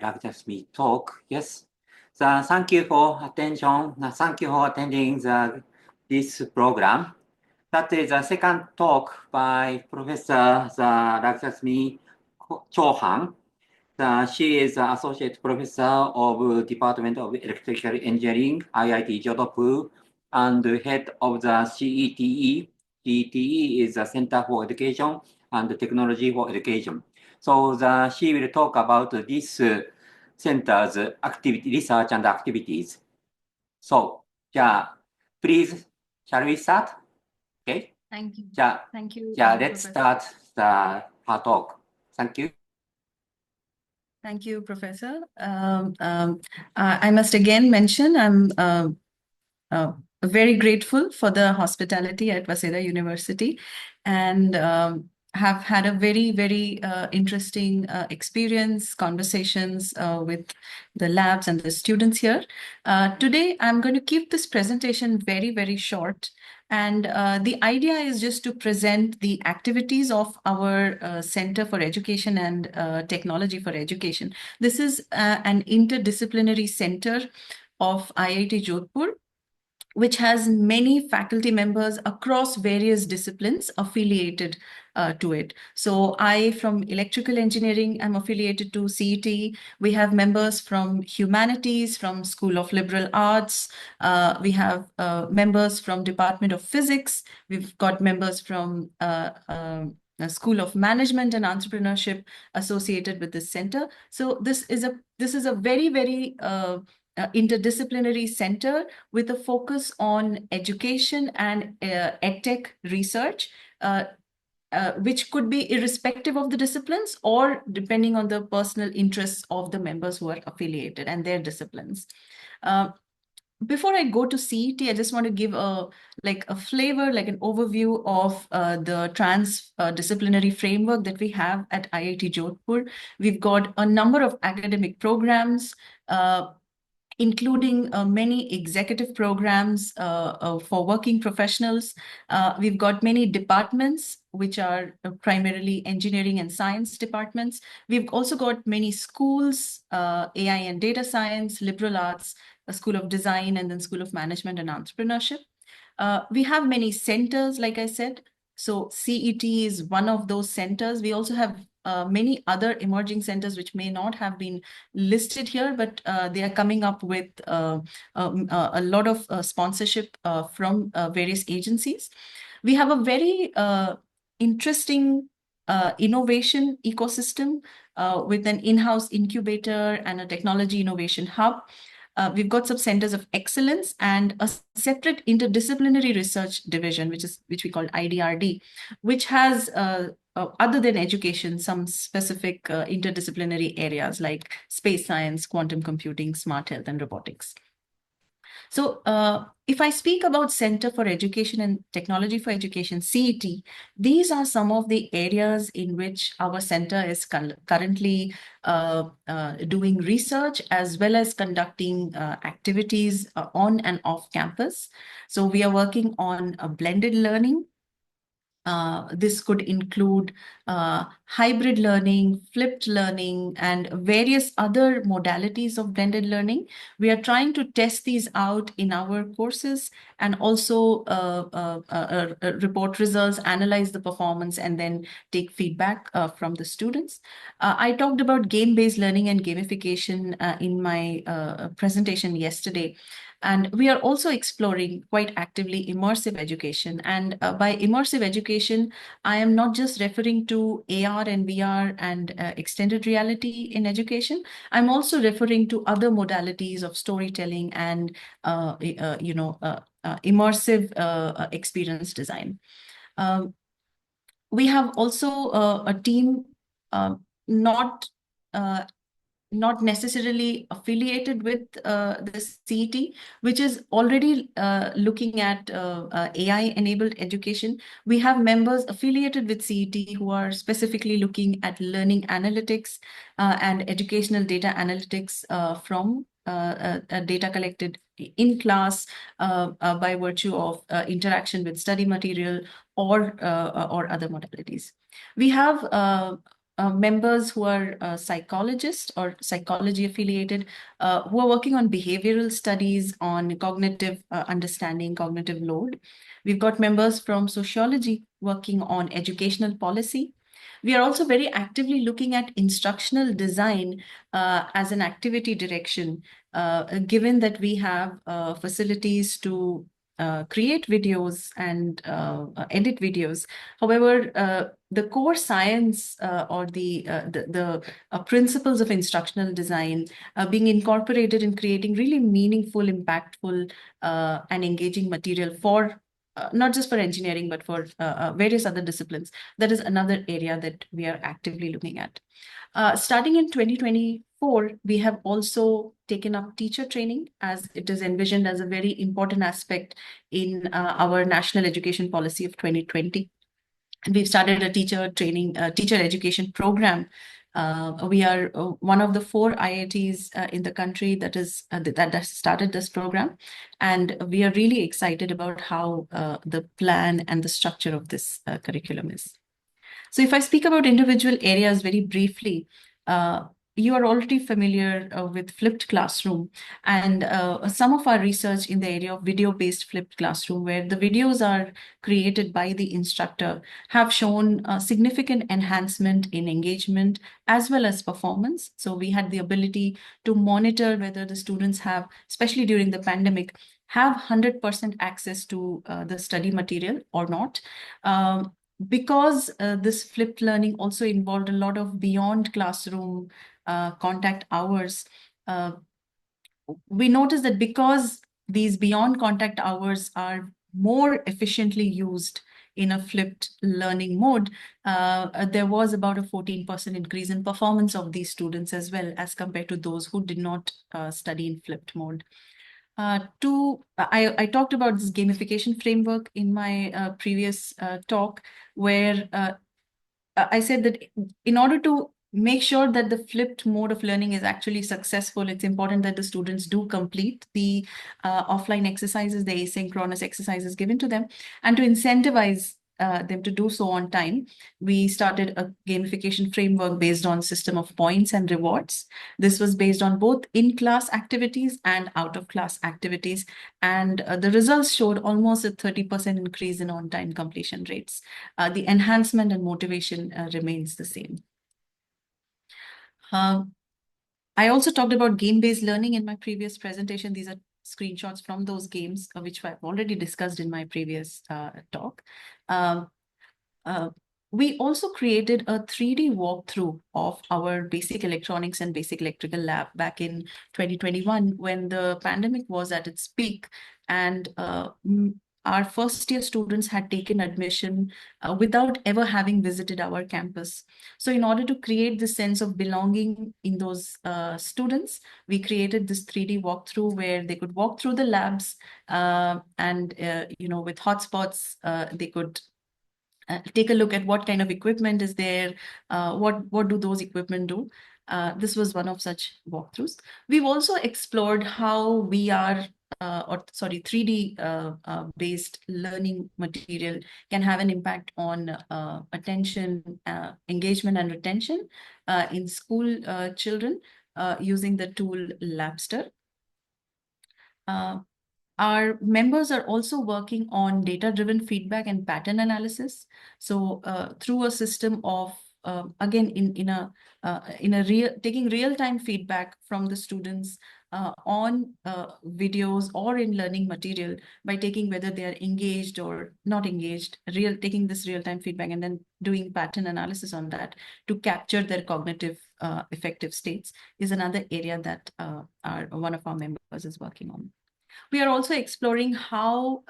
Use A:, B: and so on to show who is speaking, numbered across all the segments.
A: Rajlaxmi talk. Yes. Thank you for attention. Thank you for attending this program. That is the second talk by Professor Rajlaxmi Chouhan. She is Associate Professor of Department of Electrical Engineering, IIT Jodhpur, and Head of the CETE. CETE is the Center for Education and Technology for Education. So she will talk about this center's activity, research and activities. So, please, shall we start? Okay.
B: Thank you. Thank you.
A: Let's start her talk. Thank you.
B: Thank you, Professor. I must again mention I'm very grateful for the hospitality at Waseda University, and have had a very, very interesting experience, conversations with the labs and the students here. Today, I'm going to keep this presentation very, very short. And the idea is just to present the activities of our Center for Education and Technology for Education. This is an interdisciplinary center of IIT Jodhpur, which has many faculty members across various disciplines affiliated to it. So I, from electrical engineering, am affiliated to CETE. We have members from humanities, from School of Liberal Arts. We have members from Department of Physics. We've got members from School of Management and Entrepreneurship associated with this center. So this is a very, very interdisciplinary center with a focus on education and edtech research, which could be irrespective of the disciplines or depending on the personal interests of the members who are affiliated and their disciplines. Before I go to CET, I just want to give a flavor, like an overview of the transdisciplinary framework that we have at IIT Jodhpur. We've got a number of academic programs, including many executive programs for working professionals. We've got many departments, which are primarily engineering and science departments. We've also got many schools, AI and data science, liberal arts, a School of Design, and then School of Management and Entrepreneurship. We have many centers, like I said. So CET is one of those centers. We also have many other emerging centers which may not have been listed here, but they are coming up with a lot of sponsorship from various agencies. We have a very interesting innovation ecosystem with an in-house incubator and a technology innovation hub. We've got some centers of excellence and a separate interdisciplinary research division, which we call IDRD, which has, other than education, some specific interdisciplinary areas like space science, quantum computing, smart health, and robotics. So if I speak about Center for Education and Technology for Education, CET, these are some of the areas in which our center is currently doing research as well as conducting activities on and off campus. So we are working on a blended learning. This could include hybrid learning, flipped learning, and various other modalities of blended learning. We are trying to test these out in our courses and also report results, analyze the performance, and then take feedback from the students. I talked about game-based learning and gamification in my presentation yesterday. And we are also exploring quite actively immersive education. And by immersive education, I am not just referring to AR and VR and extended reality in education. I'm also referring to other modalities of storytelling and immersive experience design. We have also a team not necessarily affiliated with the CET, which is already looking at AI-enabled education. We have members affiliated with CET who are specifically looking at learning analytics and educational data analytics from data collected in class by virtue of interaction with study material or other modalities. We have members who are psychologists or psychology affiliated, who are working on behavioral studies on cognitive understanding, cognitive load. We've got members from sociology working on educational policy. We are also very actively looking at instructional design as an activity direction, given that we have facilities to create videos and edit videos. However, the core science or the principles of instructional design being incorporated in creating really meaningful, impactful, and engaging material for not just for engineering, but for various other disciplines. That is another area that we are actively looking at. Starting in 2024, we have also taken up teacher training, as it is envisioned as a very important aspect in our national education policy of 2020. We've started a teacher training, teacher education program. We are one of the 4 IITs in the country that has started this program, and we are really excited about how the plan and the structure of this curriculum is. So if I speak about individual areas very briefly, you are already familiar with flipped classroom, and some of our research in the area of video-based flipped classroom, where the videos are created by the instructor, have shown significant enhancement in engagement as well as performance. So we had the ability to monitor whether the students have, especially during the pandemic, have 100% access to the study material or not. Because this flipped learning also involved a lot of beyond classroom contact hours, we noticed that because these beyond contact hours are more efficiently used in a flipped learning mode, there was about a 14% increase in performance of these students as well as compared to those who did not study in flipped mode. I talked about this gamification framework in my previous talk, where I said that in order to make sure that the flipped mode of learning is actually successful, it's important that the students do complete the offline exercises, the asynchronous exercises given to them, and to incentivize them to do so on time. We started a gamification framework based on system of points and rewards. This was based on both in-class activities and out-of-class activities, and the results showed almost a 30% increase in on-time completion rates. The enhancement and motivation remains the same. I also talked about game-based learning in my previous presentation. These are screenshots from those games, which I've already discussed in my previous talk. We also created a 3D walkthrough of our basic electronics and basic electrical lab back in 2021, when the pandemic was at its peak, and our first year students had taken admission without ever having visited our campus. So in order to create this sense of belonging in those students, we created this 3D walkthrough where they could walk through the labs and with hotspots, they could take a look at what kind of equipment is there, what do those equipment do. This was one of such walkthroughs. We've also explored how VR 3D based learning material can have an impact on attention, engagement and retention in school children using the tool Labster. Our members are also working on data-driven feedback and pattern analysis. So through a system of, again, taking real-time feedback from the students on videos or in learning material, by taking whether they are engaged or not engaged, taking this real-time feedback and then doing pattern analysis on that to capture their cognitive effective states, is another area that one of our members is working on. We are also exploring how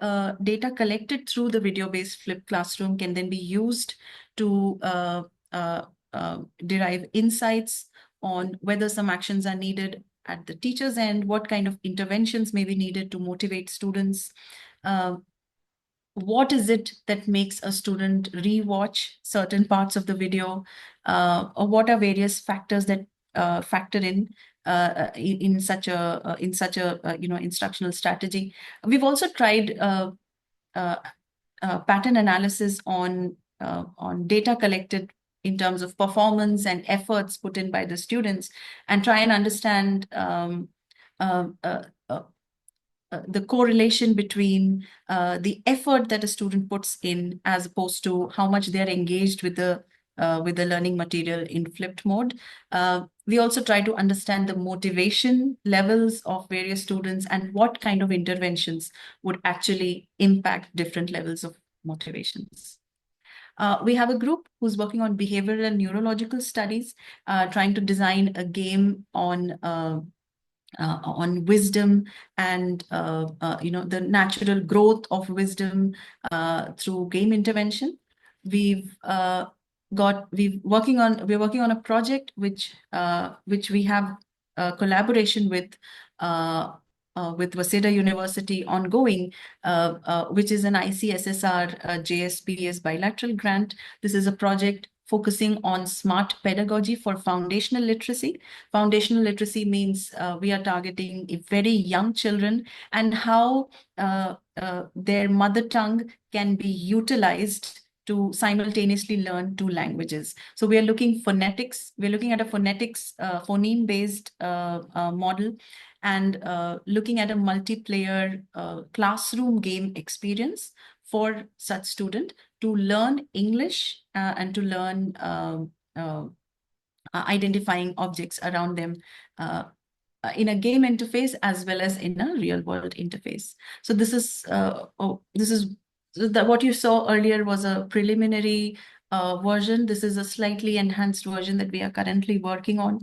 B: data collected through the video-based flipped classroom can then be used to derive insights on whether some actions are needed at the teacher's end, what kind of interventions may be needed to motivate students. What is it that makes a student rewatch certain parts of the video, or what are various factors that factor in such a instructional strategy. We've also tried pattern analysis on data collected in terms of performance and efforts put in by the students, and try and understand uh, uh, uh, the correlation between the effort that a student puts in as opposed to how much they're engaged with the learning material in flipped mode. We also try to understand the motivation levels of various students and what kind of interventions would actually impact different levels of motivations. We have a group who's working on behavioral and neurological studies, trying to design a game on wisdom and the natural growth of wisdom through game intervention. We're working on a project which we have a collaboration with Waseda University ongoing, which is an ICSSR JSPS bilateral grant. This is a project focusing on smart pedagogy for foundational literacy. Foundational literacy means we are targeting very young children and how their mother tongue can be utilized to simultaneously learn two languages. So we are looking phonetics. We're looking at a phonetics phoneme-based model, and looking at a multiplayer classroom game experience for such student to learn English and to learn identifying objects around them in a game interface as well as in a real world interface. So this is what you saw earlier was a preliminary version. This is a slightly enhanced version that we are currently working on.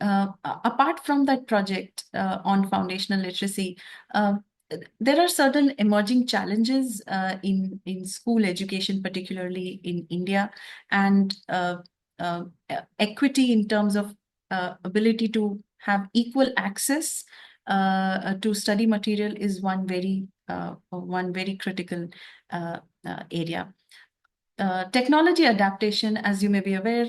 B: Apart from that project on foundational literacy, there are certain emerging challenges in school education, particularly in India, and equity in terms of ability to have equal access to study material is one very critical area. Technology adaptation, as you may be aware,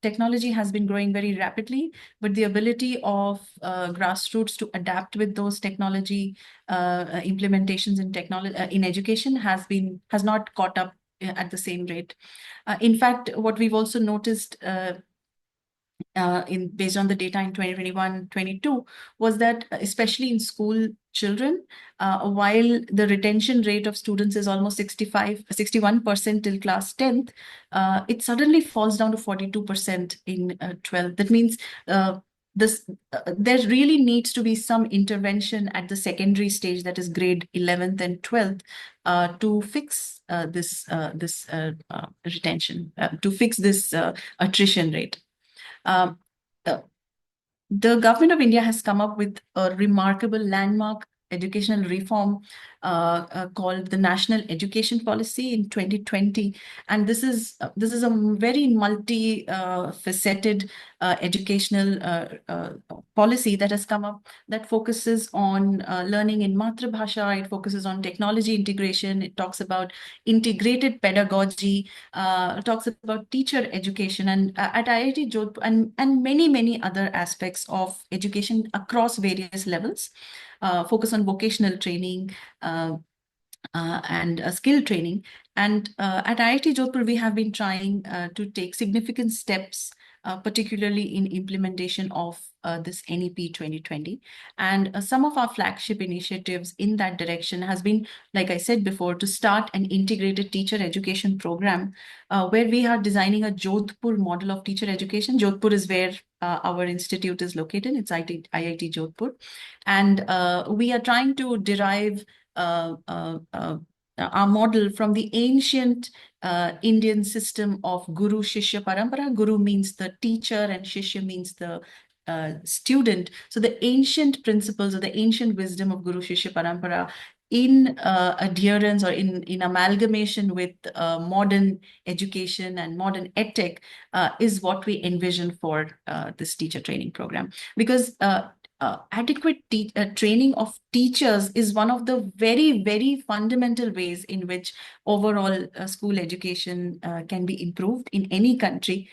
B: technology has been growing very rapidly, but the ability of grassroots to adapt with those technology implementations in technology in education has not caught up at the same rate. In fact, what we've also noticed based on the data in 2021-22 was that especially in school children, while the retention rate of students is almost 61% till class 10th, it suddenly falls down to 42% in 12th. That means there really needs to be some intervention at the secondary stage, that is grade 11th and 12th, to fix this retention, to fix this attrition rate. Um, uh, the government of India has come up with a remarkable landmark educational reform called the National Education Policy in 2020, and this is a very multi-faceted educational policy that has come up that focuses on learning in Matrabhasha. It focuses on technology integration. It talks about integrated pedagogy. Talks about teacher education, and at IIT Jodhpur and many other aspects of education across various levels. Focus on vocational training and skill training. And at IIT Jodhpur, we have been trying to take significant steps, particularly in implementation of this NEP 2020. And some of our flagship initiatives in that direction has been, like I said before, to start an integrated teacher education program where we are designing a Jodhpur model of teacher education. Jodhpur is where our institute is located. It's IIT Jodhpur. And we are trying to derive our model from the ancient Indian system of Guru Shishya Parampara. Guru means the teacher and Shishya means the student. So the ancient principles or the ancient wisdom of Guru Shishya Parampara in adherence or in amalgamation with modern education and modern edtech is what we envision for this teacher training program. Because adequate training of teachers is one of the very fundamental ways in which overall school education can be improved in any country.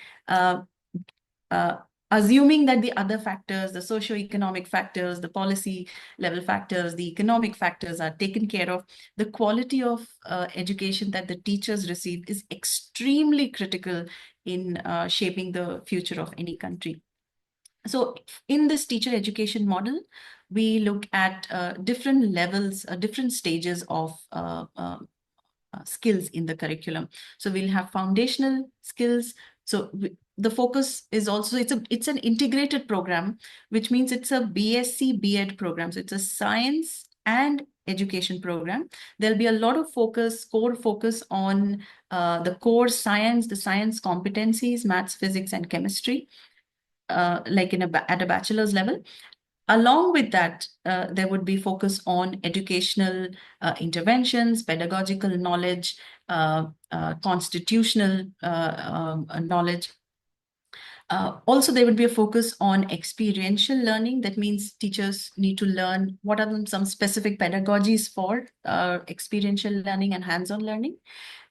B: assuming that the other factors, the socio-economic factors, the policy level factors, the economic factors are taken care of, the quality of education that the teachers receive is extremely critical in shaping the future of any country. So in this teacher education model, we look at different levels, different stages of skills in the curriculum. So we'll have foundational skills. So the focus is also, it's an integrated program, which means it's a BSc B.Ed program. So it's a science and education program. There'll be a lot of core focus on the core science, the science competencies, maths, physics, and chemistry, like at a bachelor's level. Along with that, there would be focus on educational interventions, pedagogical knowledge, constitutional knowledge. Also, there would be a focus on experiential learning. That means teachers need to learn what are some specific pedagogies for experiential learning and hands-on learning,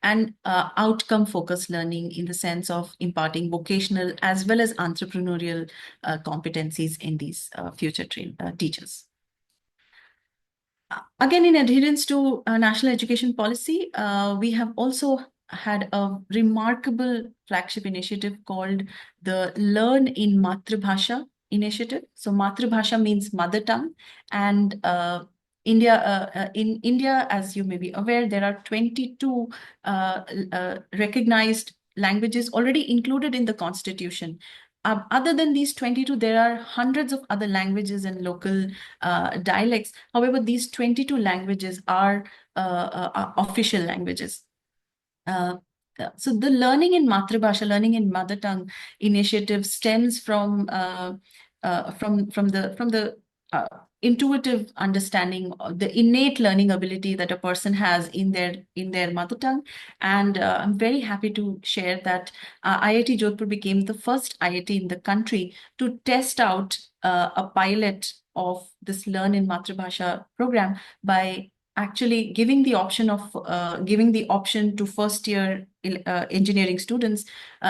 B: and outcome-focused learning in the sense of imparting vocational as well as entrepreneurial competencies in these future teachers. Again, in adherence to national education policy, we have also had a remarkable flagship initiative called the Learn in Matribhasha initiative. So Matribhasha means mother tongue, and in India, as you may be aware, there are 22 recognized languages already included in the constitution. Other than these 22, there are hundreds of other languages and local dialects. However, these 22 languages are official languages. So the learning in Matribhasha, learning in mother tongue initiative stems from the intuitive understanding, the innate learning ability that a person has in their mother tongue. And I'm very happy to share that IIT Jodhpur became the first IIT in the country to test out a pilot of this Learn in Matribhasha program by actually giving the option to first year engineering students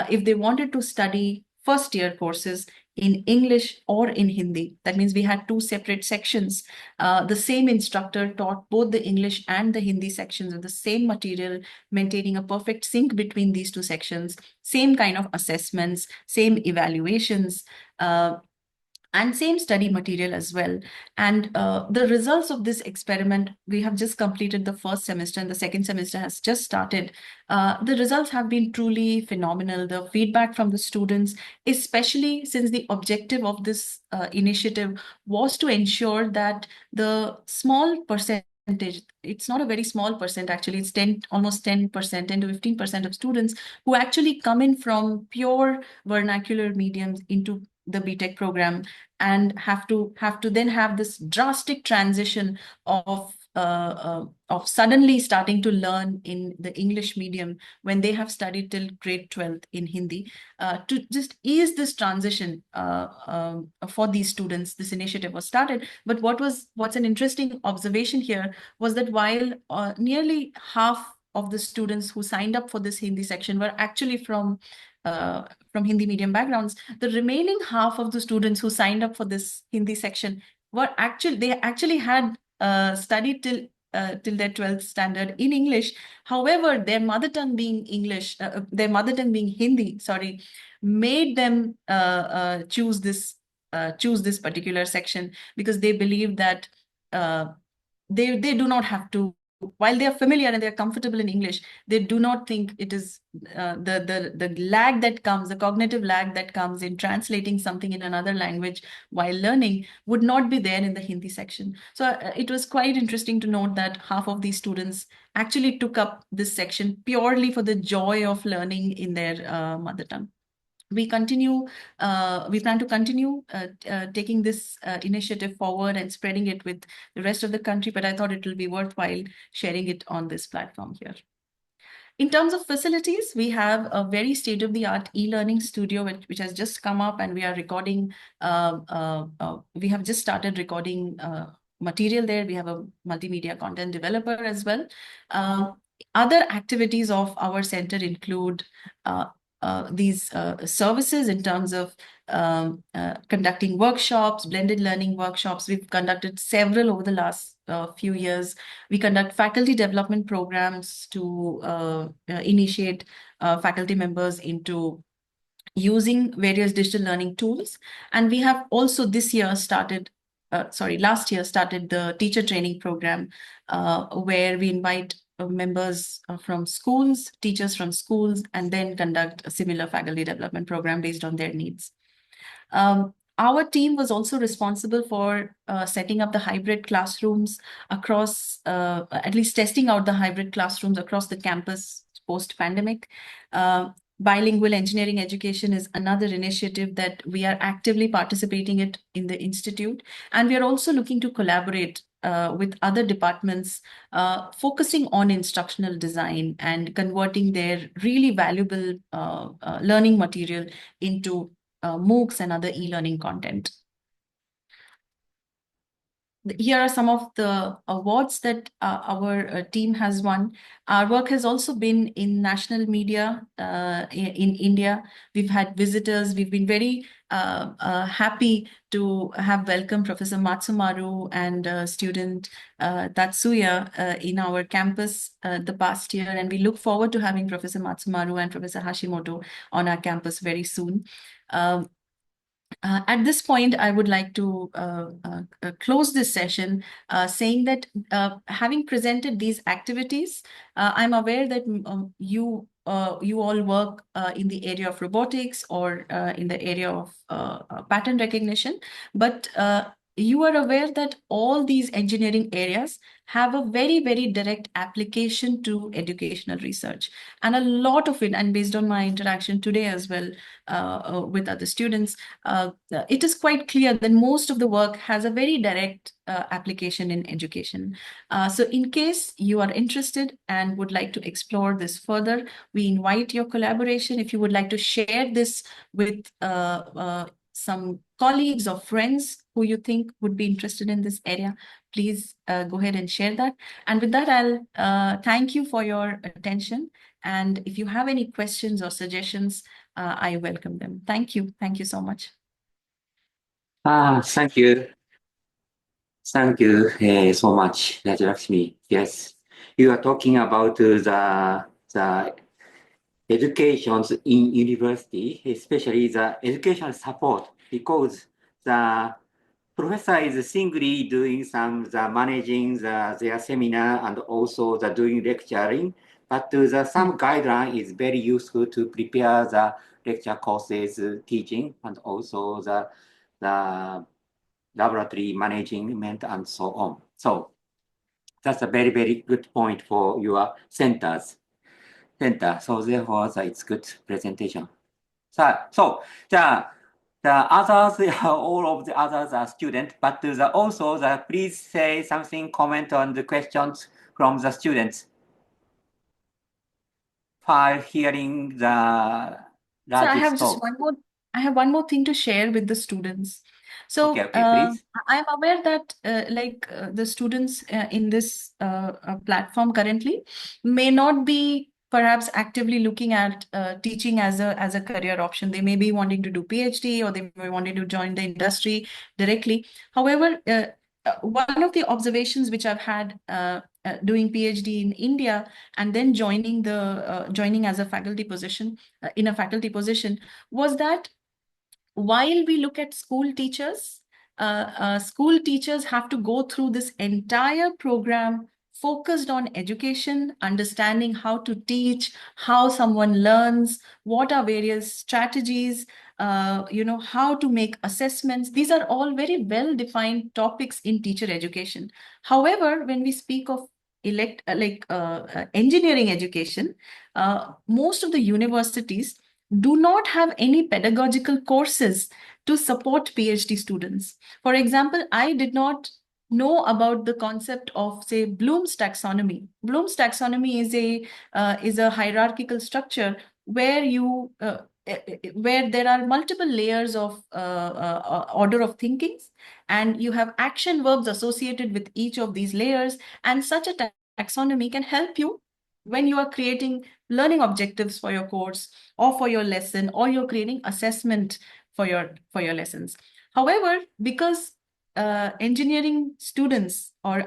B: if they wanted to study first year courses in English or in Hindi. That means we had two separate sections. The same instructor taught both the English and the Hindi sections of the same material, maintaining a perfect sync between these two sections, same kind of assessments, same evaluations, and same study material as well. And the results of this experiment, we have just completed the first semester and the second semester has just started. The results have been truly phenomenal. The feedback from the students, especially since the objective of this initiative was to ensure that the small percentage, it's not a very small percent, actually, it's almost 10%, 10 to 15% of students who actually come in from pure vernacular mediums into the BTech program and have to then have this drastic transition of suddenly starting to learn in the English medium when they have studied till grade 12th in Hindi. To just ease this transition for these students, this initiative was started. But what's an interesting observation here was that while nearly half of the students who signed up for this Hindi section were actually from Hindi medium backgrounds, the remaining half of the students who signed up for this Hindi section they actually had studied till their 12th standard in English. However, their mother tongue being Hindi, sorry, made them choose this particular section because they believe that they do not have to, while they are familiar and they are comfortable in English, they do not think it is the lag that comes, the cognitive lag that comes in translating something in another language while learning would not be there in the Hindi section. So it was quite interesting to note that half of these students actually took up this section purely for the joy of learning in their mother tongue. We plan to continue taking this initiative forward and spreading it with the rest of the country, but I thought it will be worthwhile sharing it on this platform here. In terms of facilities, we have a very state-of-the-art e-learning studio, which has just come up, and we are recording, we have just started recording material there. We have a multimedia content developer as well. Other activities of our center include these services in terms of conducting workshops, blended learning workshops. We've conducted several over the last few years. We conduct faculty development programs to initiate faculty members into using various digital learning tools. And we have also this year started, last year started the teacher training program, where we invite members from schools, teachers from schools, and then conduct a similar faculty development program based on their needs. Our team was also responsible for setting up the hybrid classrooms across, at least testing out the hybrid classrooms across the campus post-pandemic. Bilingual engineering education is another initiative that we are actively participating in the institute. And we are also looking to collaborate with other departments, focusing on instructional design and converting their really valuable learning material into MOOCs and other e-learning content. Here are some of the awards that our team has won. Our work has also been in national media in India. We've had visitors. We've been very happy to have welcomed Professor Matsumaru and student Tatsuya in our campus the past year. And we look forward to having Professor Matsumaru and Professor Hashimoto on our campus very soon. At this point, I would like to close this session saying that having presented these activities, I'm aware that you all work in the area of robotics or in the area of pattern recognition, but you are aware that all these engineering areas have a very, very direct application to educational research. And a lot of it, and based on my interaction today as well with other students, it is quite clear that most of the work has a very direct application in education. So in case you are interested and would like to explore this further, we invite your collaboration. If you would like to share this with some colleagues or friends who you think would be interested in this area, please go ahead and share that. And with that, I'll thank you for your attention. And if you have any questions or suggestions, I welcome them. Thank you. Thank you so much.
A: Thank you. Thank you so much, Rajlaxmi. Yes, you are talking about the educations in university, especially the educational support, because the professor is singly doing the managing their seminar and also the doing lecturing, but some guideline is very useful to prepare the lecture courses teaching and also the laboratory management and so on. So that's a very, very good point for your center. So therefore, it's good presentation. So the others, all of the others are students, but also please say something, comment on the questions from the students while hearing the
B: So I have
A: largest
B: just
A: talk.
B: I have one more thing to share with the students. So
A: Okay, please.
B: I'm aware that the students in this platform currently may not be perhaps actively looking at teaching as a career option. They may be wanting to do PhD or they may wanting to join the industry directly. However, one of the observations which I've had doing PhD in India and then joining as a faculty position in a faculty position was that while we look at school teachers have to go through this entire program focused on education, understanding how to teach, how someone learns, what are various strategies, how to make assessments. These are all very well-defined topics in teacher education. However, when we speak of engineering education, most of the universities do not have any pedagogical courses to support PhD students. For example, I did not know about the concept of, say, Bloom's taxonomy. Bloom's taxonomy is a hierarchical structure where where there are multiple layers of order of thinkings, and you have action verbs associated with each of these layers, and such a taxonomy can help you when you are creating learning objectives for your course or for your lesson, or you're creating assessment for your lessons. However, because engineering students or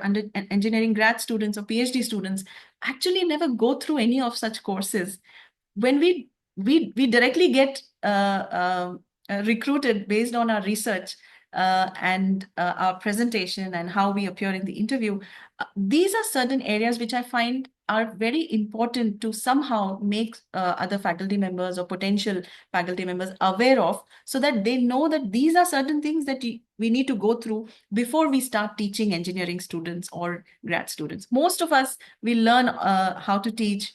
B: engineering grad students or PhD students actually never go through any of such courses, when we directly get recruited based on our research and our presentation and how we appear in the interview, these are certain areas which I find are very important to somehow make other faculty members or potential faculty members aware of, so that they know that these are certain things that we need to go through before we start teaching engineering students or grad students. Most of us, we learn how to teach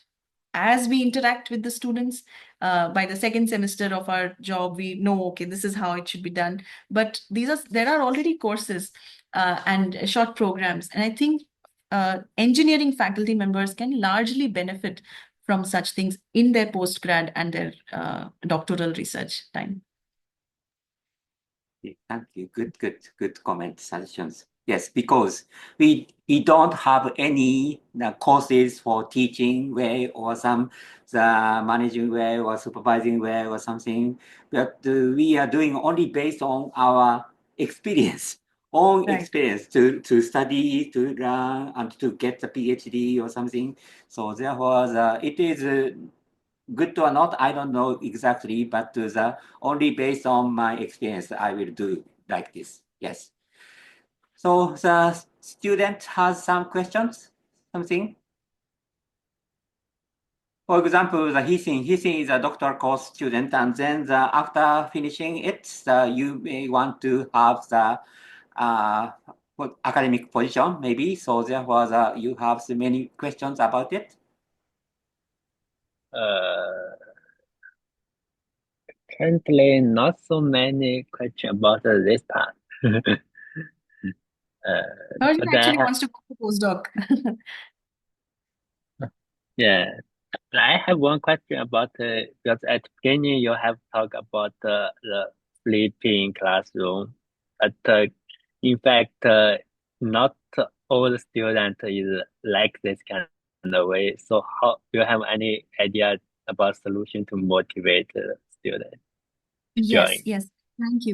B: as we interact with the students. By the second semester of our job, we know, okay, this is how it should be done. But there are already courses and short programs. And I think engineering faculty members can largely benefit from such things in their postgrad and their doctoral research time.
A: Thank you. Good comment, suggestions. Yes, because we don't have any courses for teaching way or some the managing way or supervising way or something. But we are doing only based on our experience, own
B: Right.
A: experience to study, to learn, and to get the PhD or something. So therefore, it is. Good or not, I don't know exactly, but only based on my experience, I will do like this. Yes. So the student has some questions, something. For example, the Hisin is a doctoral course student, and then after finishing it, you may want to have the academic position, maybe. So therefore, you have so many questions about it.
C: Currently, not so many questions about this part.
B: Arjun
C: But
B: actually wants to go to postdoc.
C: yeah, I have one question about because at beginning you have talked about the sleeping classroom, but in fact, not all the student is like this kind of way. So how do you have any idea about solution to motivate students to
B: Yes,
C: join?
B: yes.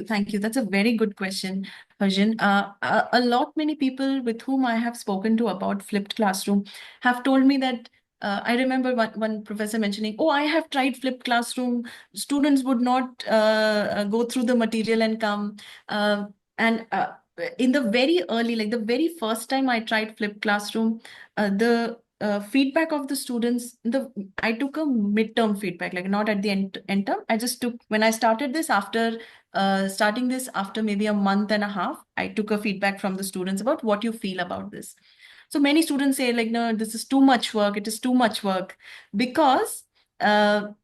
B: Thank you. That's a very good question, Arjun. Many people with whom I have spoken to about flipped classroom have told me that I remember one professor mentioning, oh, I have tried flipped classroom. Students would not go through the material and come. And in the very early, like the very first time I tried flipped classroom, the feedback of the students, I took a midterm feedback, like not at the end term. I just took, when I started this, after starting this after maybe a month and a half, I took a feedback from the students about what you feel about this. So many students say like, no, this is too much work. It is too much work because it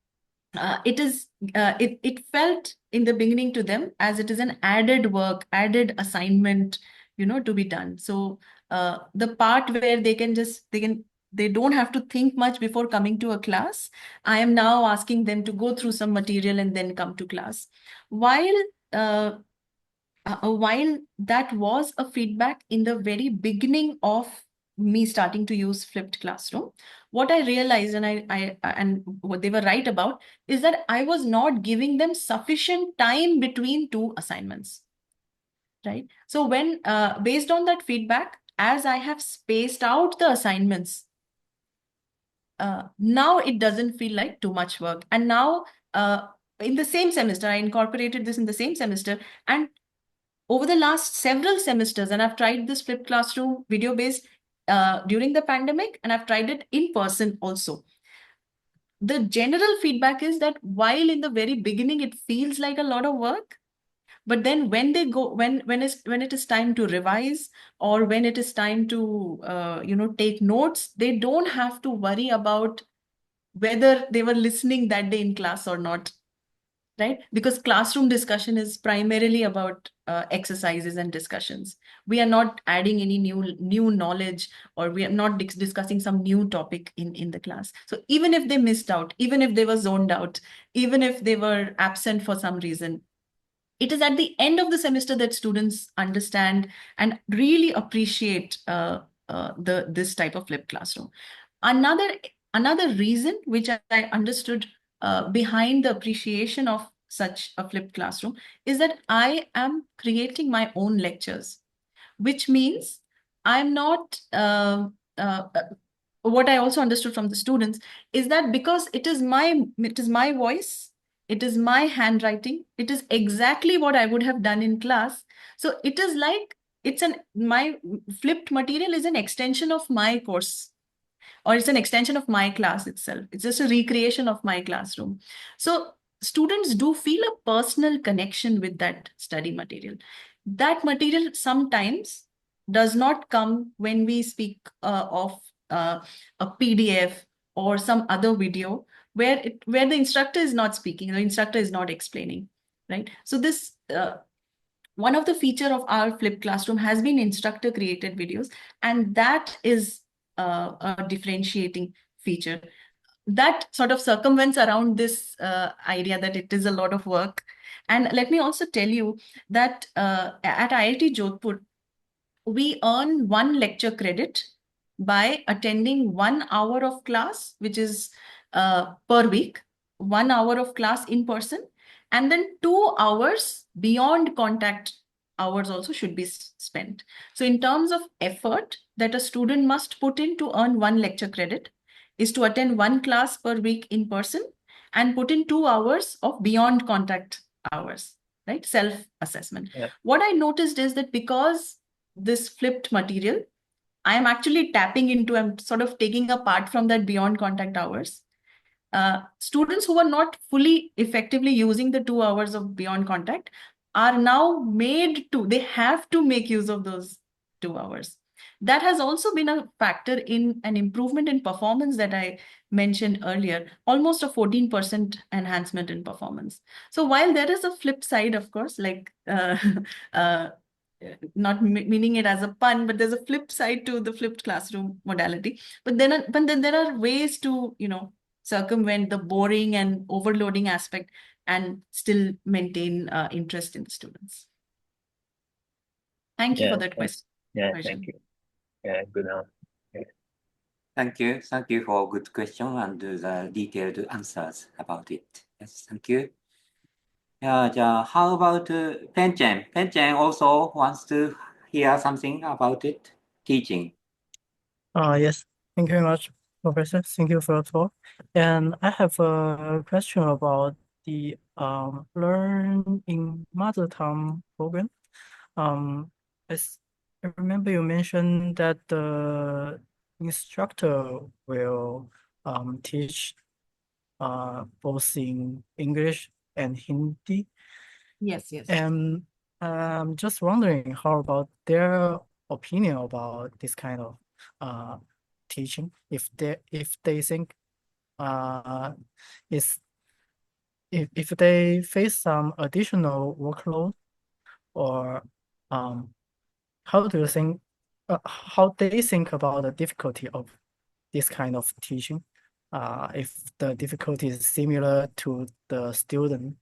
B: felt in the beginning to them as it is an added work, added assignment, to be done. So the part where they don't have to think much before coming to a class, I am now asking them to go through some material and then come to class. While that was a feedback in the very beginning of me starting to use flipped classroom, what I realized, and what they were right about, is that I was not giving them sufficient time between two assignments. Right. So when based on that feedback, as I have spaced out the assignments, now it doesn't feel like too much work. And now in the same semester, I incorporated this in the same semester, and over the last several semesters, and I've tried this flipped classroom video based during the pandemic, and I've tried it in person also. The general feedback is that while in the very beginning it feels like a lot of work, but then when they go, when it is time to revise, or when it is time to take notes, they don't have to worry about whether they were listening that day in class or not. Right? Because classroom discussion is primarily about exercises and discussions. We are not adding any new knowledge, or we are not discussing some new topic in the class. So even if they missed out, even if they were zoned out, even if they were absent for some reason, it is at the end of the semester that students understand and really appreciate this type of flipped classroom. Another Another reason which I understood behind the appreciation of such a flipped classroom is that I am creating my own lectures, which means I'm not, what I also understood from the students is that because it is my voice, it is my handwriting, it is exactly what I would have done in class. So it is like, my flipped material is an extension of my course, or it's an extension of my class itself. It's just a recreation of my classroom. So students do feel a personal connection with that study material. That material sometimes does not come when we speak of a PDF or some other video where the instructor is not speaking, the instructor is not explaining, right? So this one of the feature of our flipped classroom has been instructor created videos, and that is a differentiating feature that sort of circumvents around this idea that it is a lot of work. And let me also tell you that at IIT Jodhpur, we earn one lecture credit by attending 1 hour of class, which is per week, 1 hour of class in person, and then 2 hours beyond contact hours also should be spent. So in terms of effort that a student must put in to earn one lecture credit is to attend one class per week in person and put in 2 hours of beyond contact hours, right? Self-assessment.
C: Yeah.
B: What I noticed is that because this flipped material, I am actually tapping into, I'm sort of taking apart from that beyond contact hours. Students who are not fully effectively using the 2 hours of beyond contact are now they have to make use of those 2 hours. That has also been a factor in an improvement in performance that I mentioned earlier, almost a 14% enhancement in performance. So while there is a flip side, of course, like uh, not meaning it as a pun, but there's a flip side to the flipped classroom modality. But then there are ways to, circumvent the boring and overloading aspect and still maintain interest in the students. Thank you for that question.
C: Yeah, thank you. Yeah, good answer. Yeah.
A: Thank you. Thank you for good question and the detailed answers about it. Yes, thank you. Yeah, how about Pen Chen? Pen Chen also wants to hear something about it, teaching.
D: Yes, thank you very much, Professor. Thank you for your talk. And I have a question about the Learn in Mother Tongue program. As I remember you mentioned that the instructor will teach both in English and Hindi.
B: Yes, yes.
D: And I'm just wondering how about their opinion about this kind of teaching, if they think is if they face some additional workload, or how do you think how they think about the difficulty of this kind of teaching, if the difficulty is similar to the student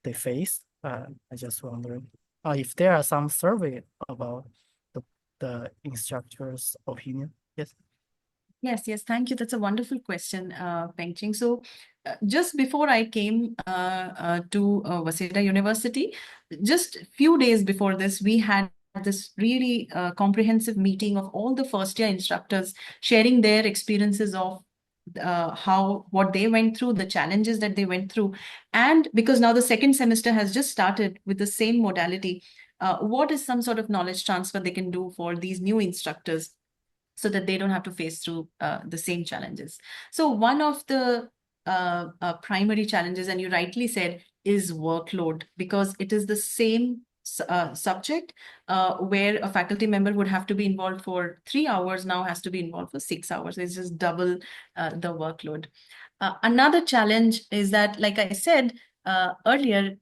D: they face. I just wondering if there are some survey about the instructor's opinion. Yes.
B: Yes, thank you. That's a wonderful question, Peng Ching. So just before I came to Waseda University, just a few days before this, we had this really comprehensive meeting of all the first year instructors sharing their experiences of what they went through, the challenges that they went through. And because now the second semester has just started with the same modality, what is some sort of knowledge transfer they can do for these new instructors so that they don't have to face through the same challenges. So one of the primary challenges, and you rightly said, is workload, because it is the same subject where a faculty member would have to be involved for 3 hours, now has to be involved for 6 hours. It's just double the workload. Another challenge is that, like I said earlier,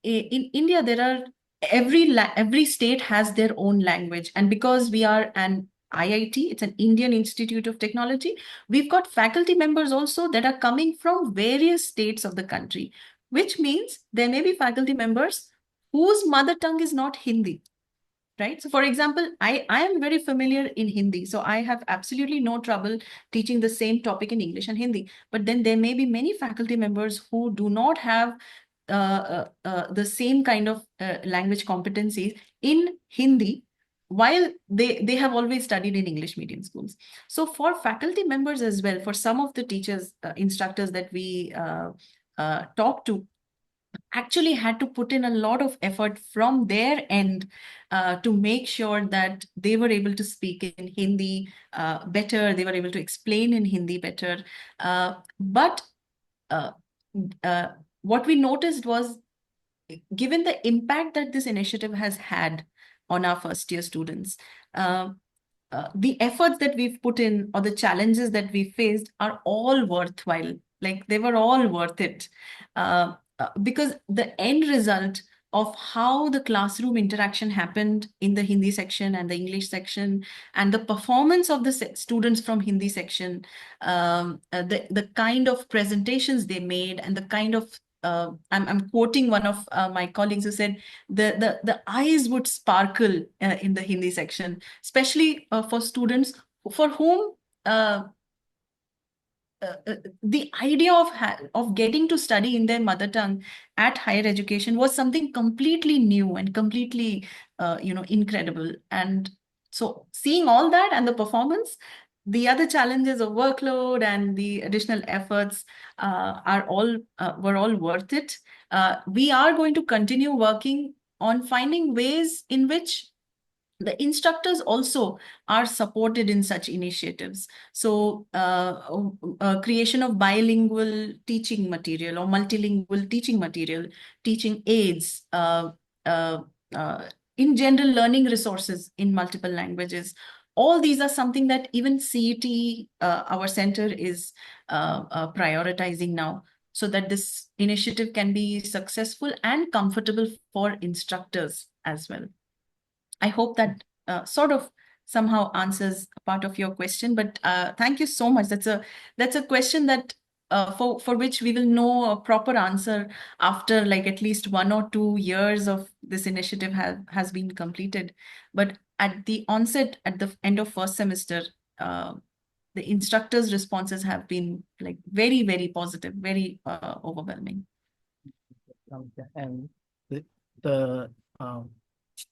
B: in India, there are every state has their own language, and because we are an IIT, it's an Indian Institute of Technology, we've got faculty members also that are coming from various states of the country, which means there may be faculty members whose mother tongue is not Hindi. right? So for example, I am very familiar in Hindi, so I have absolutely no trouble teaching the same topic in English and Hindi. But then there may be many faculty members who do not have the same kind of language competencies in Hindi, while they have always studied in English medium schools. So for faculty members as well, for some of the teachers, instructors that we talk to, actually had to put in a lot of effort from their end to make sure that they were able to speak in Hindi better, they were able to explain in Hindi better. But what we noticed was, given the impact that this initiative has had on our first year students, the efforts that we've put in or the challenges that we faced are all worthwhile. Like they were all worth it. Because the end result of how the classroom interaction happened in the Hindi section and the English section, and the performance of the students from Hindi section, the kind of presentations they made, and the kind of I'm quoting one of my colleagues who said the eyes would sparkle in the Hindi section, especially for students for whom the idea of getting to study in their mother tongue at higher education was something completely new and completely incredible. And so seeing all that and the performance, the other challenges of workload and the additional efforts were all worth it. We are going to continue working on finding ways in which the instructors also are supported in such initiatives. So creation of bilingual teaching material or multilingual teaching material, teaching aids, in general learning resources in multiple languages. All these are something that even CETE, our center, is prioritizing now, so that this initiative can be successful and comfortable for instructors as well. I hope that sort of somehow answers a part of your question, but thank you so much. That's a question that for which we will know a proper answer after like at least 1 or 2 years of this initiative has been completed. But at the onset, at the end of first semester, the instructors' responses have been like very, very positive, very overwhelming.
D: And the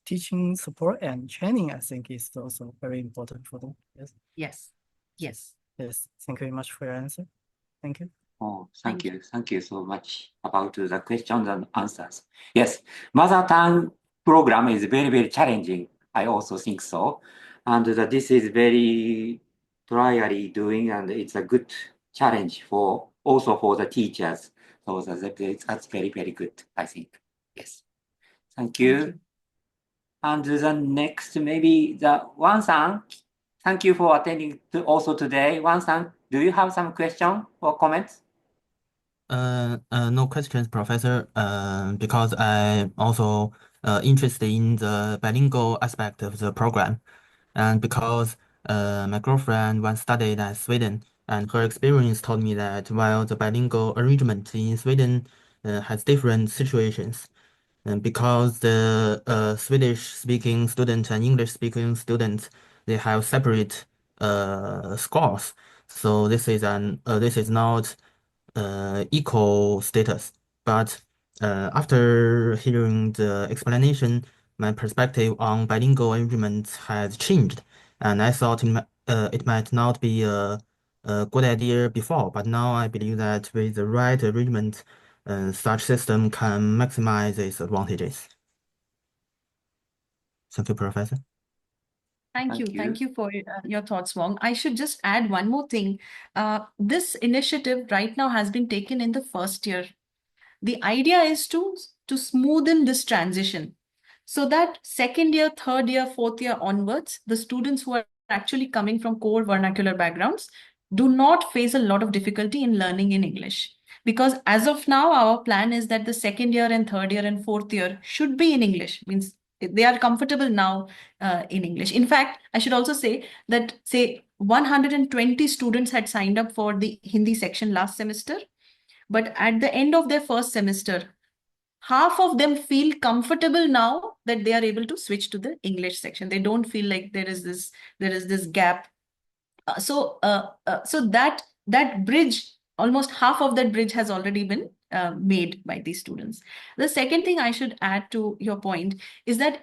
D: teaching support and training, I think, is also very important for them. Yes.
B: Yes. Yes.
D: Yes. Thank you very much for your answer. Thank you.
A: Oh, thank you. Thank you so much about the questions and answers. Yes, mother tongue program is very, very challenging. I also think so. And that this is very trially doing, and it's a good challenge for also for the teachers. So that's very, very good, I think. Yes. Thank you.
B: Thank you.
A: And the next, maybe the Wan-san. Thank you for attending also today. Wan-san, do you have some question or comments?
E: No questions, Professor. Because I'm also interested in the bilingual aspect of the program, and because my girlfriend once studied at Sweden, and her experience told me that while the bilingual arrangement in Sweden has different situations, and because the Swedish-speaking student and English-speaking students, they have separate scores. So this is not equal status. But after hearing the explanation, my perspective on bilingual arrangements has changed, and I thought it might not be a good idea before, but now I believe that with the right arrangement, such system can maximize its advantages. Thank you, Professor.
B: Thank you. Thank you for your thoughts, Wong. I should just add one more thing. This initiative right now has been taken in the first year. The idea is to smoothen this transition so that second year, third year, fourth year onwards, the students who are actually coming from core vernacular backgrounds do not face a lot of difficulty in learning in English. Because as of now, our plan is that the second year and third year and fourth year should be in English. Means they are comfortable now in English. In fact, I should also say that, say, 120 students had signed up for the Hindi section last semester. But at the end of their first semester, half of them feel comfortable now that they are able to switch to the English section. They don't feel like there is this gap. So that bridge, almost half of that bridge has already been made by these students. The second thing I should add to your point is that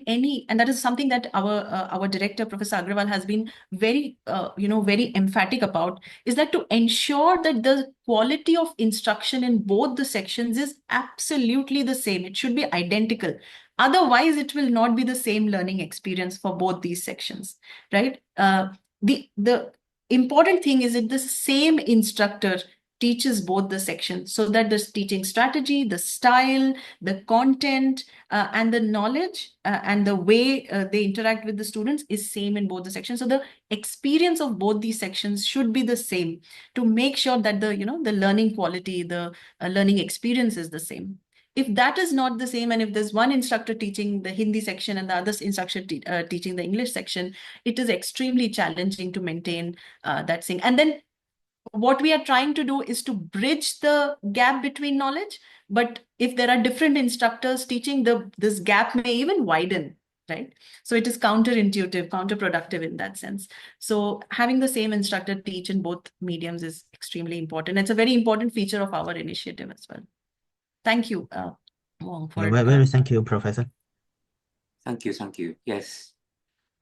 B: and that is something that our director, Professor Agrawal, has been very very emphatic about, is that to ensure that the quality of instruction in both the sections is absolutely the same. It should be identical. Otherwise, it will not be the same learning experience for both these sections, right? The important thing is that the same instructor teaches both the sections, so that the teaching strategy, the style, the content, and the knowledge and the way they interact with the students is same in both the sections. So the experience of both these sections should be the same, to make sure that the learning quality, the learning experience is the same. If that is not the same, and if there's one instructor teaching the Hindi section and the other instructor teaching the English section, it is extremely challenging to maintain that thing. And then what we are trying to do is to bridge the gap between knowledge. But if there are different instructors teaching, this gap may even widen, right? So it is counterintuitive, counterproductive in that sense. So having the same instructor teach in both mediums is extremely important. It's a very important feature of our initiative as well. Thank you, Wong, for
E: Very thank you, Professor.
A: Thank you. Yes.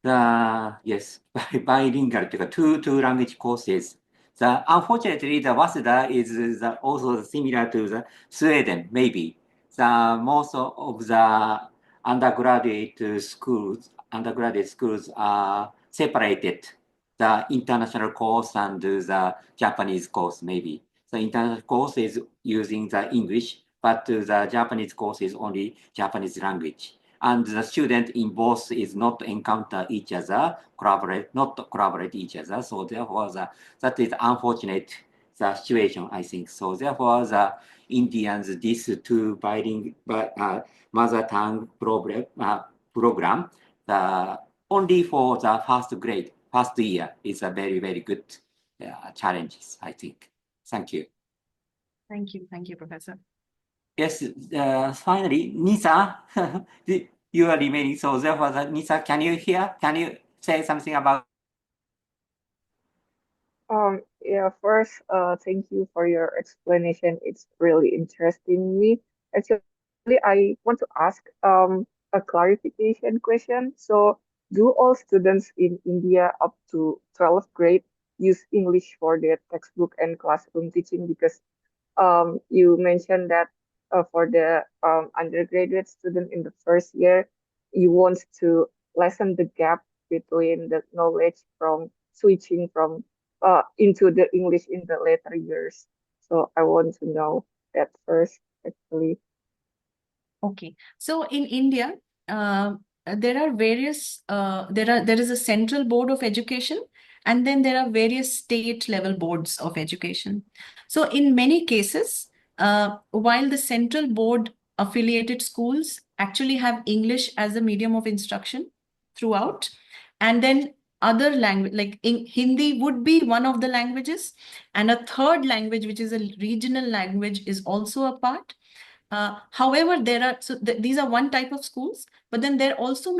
A: Yes, bilingual two language courses. Unfortunately, the Waseda is also similar to the Sweden, maybe. Most of the undergraduate schools are separated, the international course and the Japanese course, maybe. The international course is using the English, but the Japanese course is only Japanese language. And the student in both is not encounter each other, not collaborate each other. So therefore, that is unfortunate the situation, I think. So therefore, the Indians, these two bilingual mother tongue program, only for the first year is a very, very good challenges, I think. Thank you.
B: Thank you, Professor.
A: Yes, finally, Nisa, you are remaining. So therefore, Nisa, can you hear? Can you say something about?
F: Yeah, first, thank you for your explanation. It's really interesting me. Actually, I want to ask a clarification question. So, do all students in India up to 12th grade use English for their textbook and classroom teaching? Because you mentioned that for the undergraduate student in the first year, you want to lessen the gap between the knowledge from switching from into the English in the later years. So I want to know that first, actually.
B: Okay, so in India, there are various. There is a central board of education, and then there are various state level boards of education. So in many cases, while the central board affiliated schools actually have English as a medium of instruction throughout, and then other language like Hindi would be one of the languages, and a third language, which is a regional language, is also a part. However, these are one type of schools, but then there also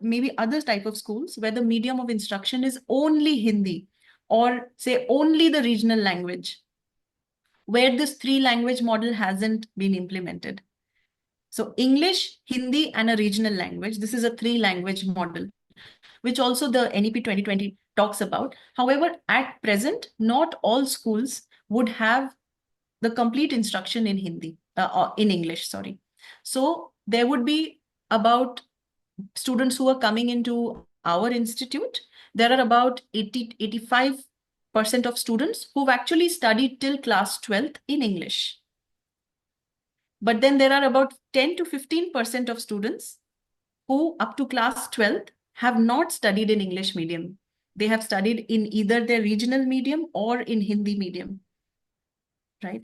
B: maybe other type of schools where the medium of instruction is only Hindi, or say only the regional language, where this 3-language model hasn't been implemented. So English, Hindi, and a regional language. This is a 3-language model, which also the NEP 2020 talks about. However, at present, not all schools would have the complete instruction in Hindi, or in English, sorry. So there would be about students who are coming into our institute. There are about 85% of students who've actually studied till class 12th in English. But then there are about 10 to 15% of students who up to class 12th have not studied in English medium. They have studied in either their regional medium or in Hindi medium, right?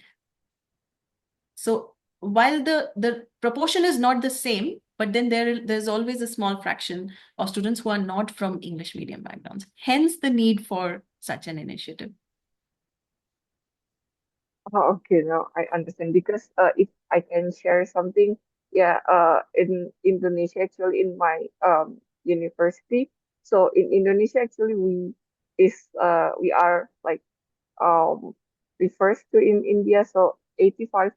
B: So while the proportion is not the same, but then there's always a small fraction of students who are not from English medium backgrounds. Hence the need for such an initiative.
F: Oh, okay, now I understand because if I can share something, yeah, in Indonesia actually in my university. So in Indonesia actually we are like refers to in India, so 85%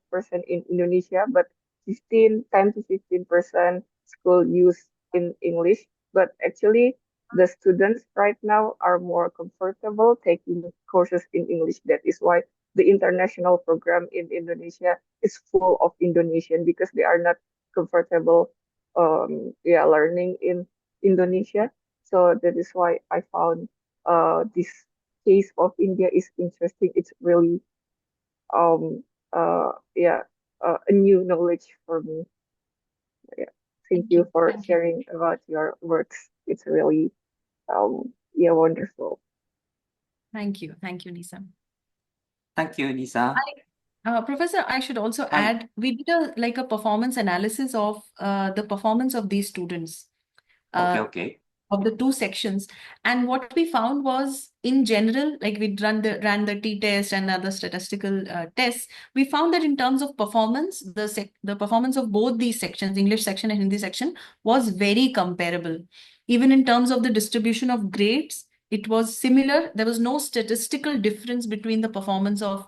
F: in Indonesia, but 10 to 15% school use in English. But actually, the students right now are more comfortable taking courses in English. That is why the international program in Indonesia is full of Indonesian because they are not comfortable, yeah, learning in Indonesia. So that is why I found this case of India is interesting. It's really yeah a new knowledge for me. Yeah. Thank
B: Thank
F: you
B: you.
F: for
B: Thank you.
F: sharing about your works. It's really yeah wonderful.
B: Thank you. Thank you, Nisa.
A: Thank you, Lisa.
B: Professor, I should also
A: Hi.
B: add, we did a performance analysis of the performance of these students.
A: Okay.
B: Of the two sections, and what we found was, in general, like we ran the t-test and other statistical tests, we found that in terms of performance, the performance of both these sections, English section and Hindi section, was very comparable. Even in terms of the distribution of grades, it was similar. There was no statistical difference between the performance of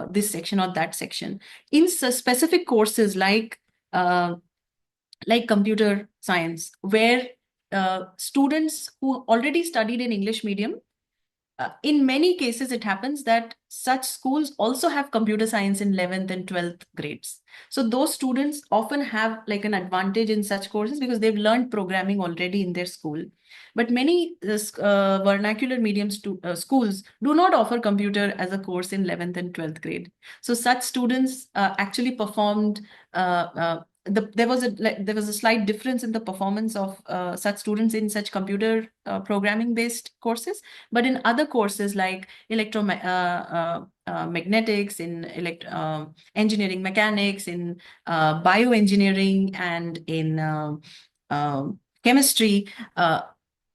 B: this section or that section. In specific courses like computer science, where students who already studied in English medium, in many cases, it happens that such schools also have computer science in 11th and 12th grades. So those students often have like an advantage in such courses because they've learned programming already in their school. But many vernacular medium schools do not offer computer as a course in 11th and 12th grade. So such students actually performed there was a slight difference in the performance of such students in such computer programming based courses, but in other courses like magnetics, in engineering mechanics, in bioengineering, and in chemistry,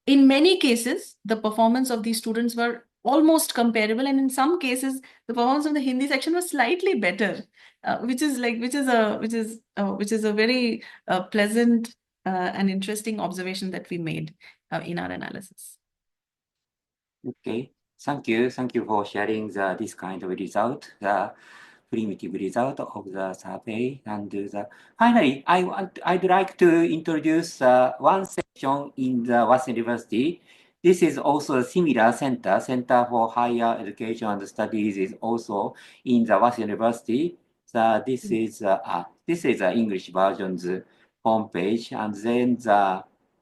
B: in many cases the performance of these students were almost comparable, and in some cases the performance of the Hindi section was slightly better, which is a very pleasant and interesting observation that we made in our analysis.
A: Okay. Thank you. Thank you for sharing this kind of result, the primitive result of the survey. And finally, I'd like to introduce one section in the Waseda University. This is also a similar center. Center for Higher Education and Studies is also in the Waseda University. This is the English version's homepage, and then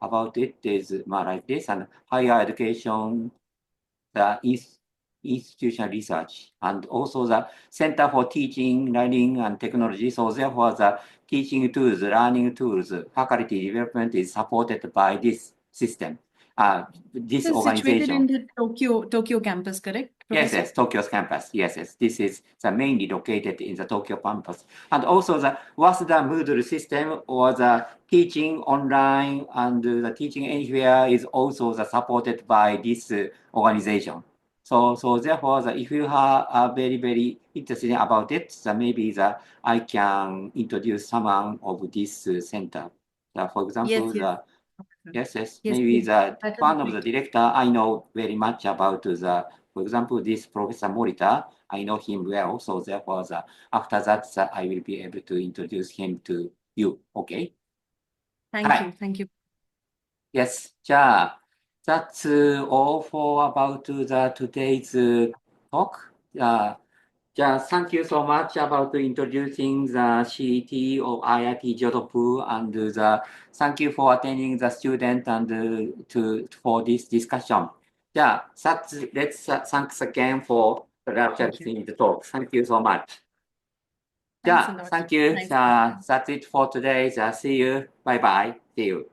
A: about it is like this, and higher education, the institutional research, and also the Center for Teaching, Learning, and Technology. So therefore, the teaching tools, learning tools, faculty development is supported by this system, this
B: This is situated in
A: organization.
B: the Tokyo campus, correct, Professor?
A: Yes, Tokyo's campus. Yes. This is mainly located in the Tokyo campus. And also the Waseda Moodle system, or the teaching online and the teaching anywhere, is also supported by this organization. So therefore, if you are very, very interested about it, maybe I can introduce someone of this center. For example,
B: Yes,
A: maybe
B: please.
A: the
B: That
A: one
B: would
A: of
B: be
A: the
B: great.
A: director I know very much about for example, this Professor Morita, I know him well. So therefore, after that, I will be able to introduce him to you. Okay?
B: Thank you.
A: Yes. That's all for about today's talk. Thank you so much about introducing the CETE of IIT Jodhpur, and thank you for attending the student and for this discussion. Let's thanks again for the talk. Thank you so much.
B: Thanks a lot.
A: Thank you.
B: Nice.
A: That's it for today. See you. Bye bye. See you.